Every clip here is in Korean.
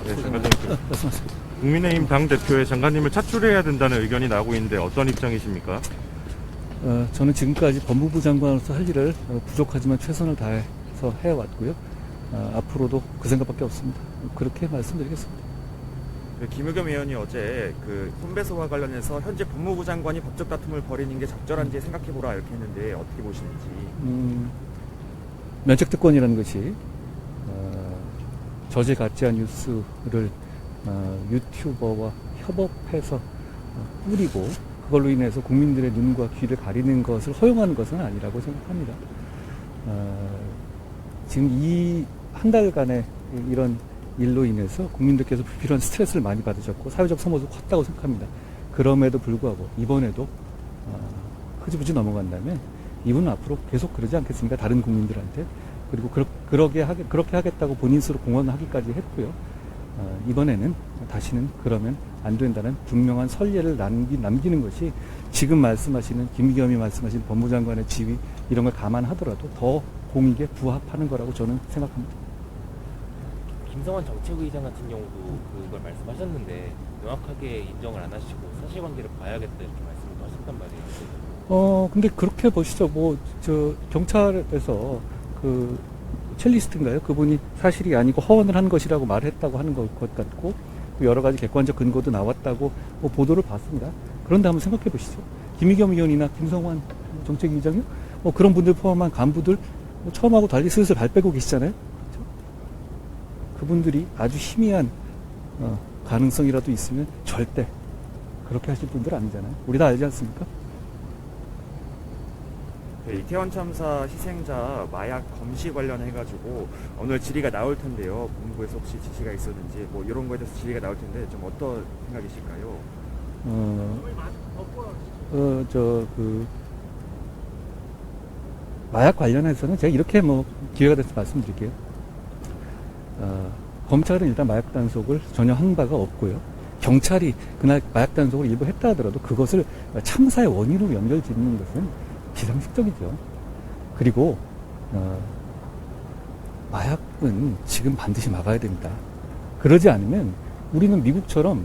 네, 장관님. 말씀하세요. 국민의힘 당대표에 장관님을 차출해야 된다는 의견이 나오고 있는데 어떤 입장이십니까? 저는 지금까지 법무부 장관으로서 할 일을 부족하지만 최선을 다해서 해왔고요. 앞으로도 그 생각밖에 없습니다. 그렇게 말씀드리겠습니다. 김의겸 의원이 어제 그 손배소와 관련해서 현재 법무부 장관이 법적 다툼을 벌이는 게 적절한지 생각해보라 이렇게 했는데 어떻게 보시는지. 면책특권이라는 것이 저질 가짜 뉴스를 유튜버와 협업해서 뿌리고 그걸로 인해서 국민들의 눈과 귀를 가리는 것을 허용하는 것은 아니라고 생각합니다. 지금 이 한 달간의 이런 일로 인해서 국민들께서 불필요한 스트레스를 많이 받으셨고 사회적 소모도 컸다고 생각합니다. 그럼에도 불구하고 이번에도 흐지부지 넘어간다면 이분은 앞으로 계속 그러지 않겠습니까? 다른 국민들한테. 그리고 그렇게 하겠다고 본인 스스로 공언하기까지 했고요. 이번에는 다시는 그러면 안 된다는 분명한 선례를 남기는 것이 지금 말씀하시는 김의겸이 말씀하신 법무장관의 지위 이런 걸 감안하더라도 더 공익에 부합하는 거라고 저는 생각합니다. 김성환 정책의장 같은 경우도 그걸 말씀하셨는데 명확하게 인정을 안 하시고 사실관계를 봐야겠다 이렇게 말씀을 하셨단 말이에요. 근데 그렇게 보시죠. 경찰에서 첼리스트인가요? 그분이 사실이 아니고 허언을 한 것이라고 말했다고 하는 것 같고, 여러 가지 객관적 근거도 나왔다고 보도를 봤습니다. 그런데 한번 생각해 보시죠. 김의겸 의원이나 김성환 정책위원장이요? 그런 분들 포함한 간부들 처음하고 달리 슬슬 발 빼고 계시잖아요. 그렇죠? 그분들이 아주 희미한 가능성이라도 있으면 절대 그렇게 하실 분들 아니잖아요. 우리 다 알지 않습니까? 네, 이태원 참사 희생자 마약 검시 관련해가지고 오늘 질의가 나올 텐데요. 본부에서 혹시 지시가 있었는지 뭐 이런 거에 대해서 질의가 나올 텐데 좀 어떤 생각이실까요? 마약 관련해서는 제가 이렇게 기회가 돼서 말씀드릴게요. 검찰은 일단 마약 단속을 전혀 한 바가 없고요. 경찰이 그날 마약 단속을 일부 했다 하더라도 그것을 참사의 원인으로 연결짓는 것은 비상식적이죠. 그리고 마약은 지금 반드시 막아야 됩니다. 그러지 않으면 우리는 미국처럼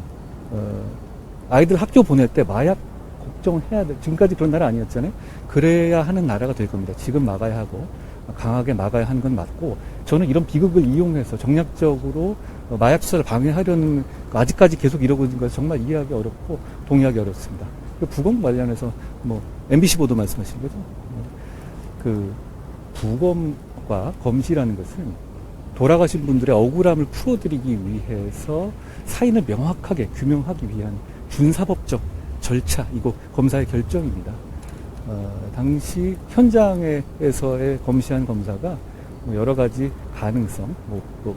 아이들 학교 보낼 때 마약 걱정을 해야 돼. 지금까지 그런 나라 아니었잖아요. 그래야 하는 나라가 될 겁니다. 지금 막아야 하고 강하게 막아야 하는 건 맞고, 저는 이런 비극을 이용해서 정략적으로 마약 수사를 방해하려는 아직까지 계속 이러고 있는 것을 정말 이해하기 어렵고 동의하기 어렵습니다. 부검 관련해서 MBC 보도 말씀하시는 거죠. 부검과 검시라는 것은 돌아가신 분들의 억울함을 풀어드리기 위해서 사인을 명확하게 규명하기 위한 준사법적 절차이고 검사의 결정입니다. 당시 현장에서의 검시한 검사가 여러 가지 가능성,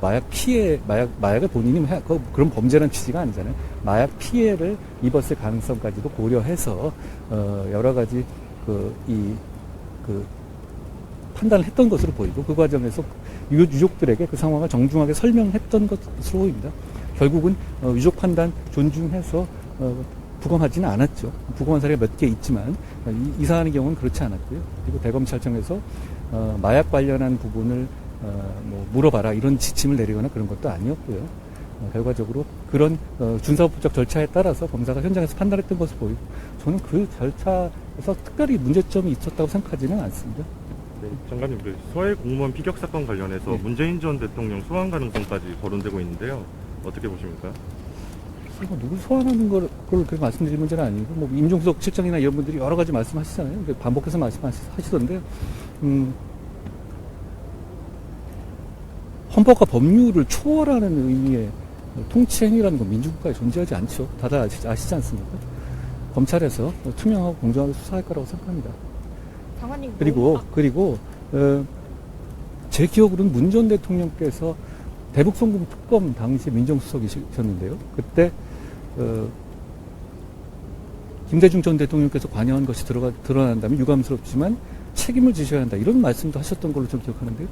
마약 피해, 마약을 본인이 그런 범죄라는 취지가 아니잖아요. 마약 피해를 입었을 가능성까지도 고려해서 여러 가지 판단을 했던 것으로 보이고, 그 과정에서 유족들에게 그 상황을 정중하게 설명했던 것으로 보입니다. 결국은 유족 판단 존중해서 부검하지는 않았죠. 부검한 사례가 몇 개 있지만 이 사안의 경우는 그렇지 않았고요. 그리고 대검찰청에서 마약 관련한 부분을 물어봐라 이런 지침을 내리거나 그런 것도 아니었고요. 결과적으로 그런 준사법적 절차에 따라서 검사가 현장에서 판단했던 것을 보이고, 저는 그 절차에서 특별히 문제점이 있었다고 생각하지는 않습니다. 네, 장관님, 서해 공무원 피격 사건 관련해서 네. 문재인 전 대통령 소환 가능성까지 거론되고 있는데요. 어떻게 보십니까? 누굴 소환하는 걸 그렇게 말씀드릴 문제는 아니고, 임종석 실장이나 이런 분들이 여러 가지 말씀하시잖아요. 반복해서 말씀하시던데, 헌법과 법률을 초월하는 의미의 통치행위라는 건 민주국가에 존재하지 않죠. 다들 아시지 않습니까? 검찰에서 투명하고 공정하게 수사할 거라고 생각합니다. 장관님, 그리고 제 기억으로는 문 전 대통령께서 대북송금 특검 당시 민정수석이셨는데요. 그때 김대중 전 대통령께서 관여한 것이 드러난다면 유감스럽지만 책임을 지셔야 한다, 이런 말씀도 하셨던 걸로 좀 기억하는데요.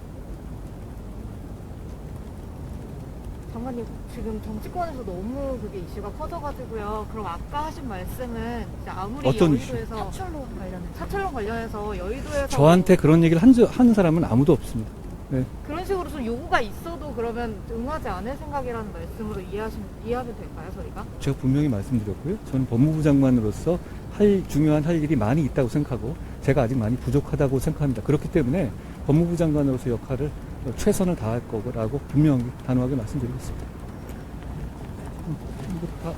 장관님, 지금 정치권에서 너무 그게 이슈가 커져가지고요. 그럼 아까 하신 말씀은 이제 아무리 어떤 여의도에서 사철론 관련해서 여의도에서 저한테 그런 얘기를 한 사람은 아무도 없습니다. 네. 그런 식으로 좀 요구가 있어도 그러면 응하지 않을 생각이라는 말씀으로 이해하면 될까요, 저희가? 제가 분명히 말씀드렸고요. 저는 법무부 장관으로서 중요한 할 일이 많이 있다고 생각하고 제가 아직 많이 부족하다고 생각합니다. 그렇기 때문에 법무부 장관으로서 역할을 최선을 다할 거라고 분명히 단호하게 말씀드리겠습니다. 이거 다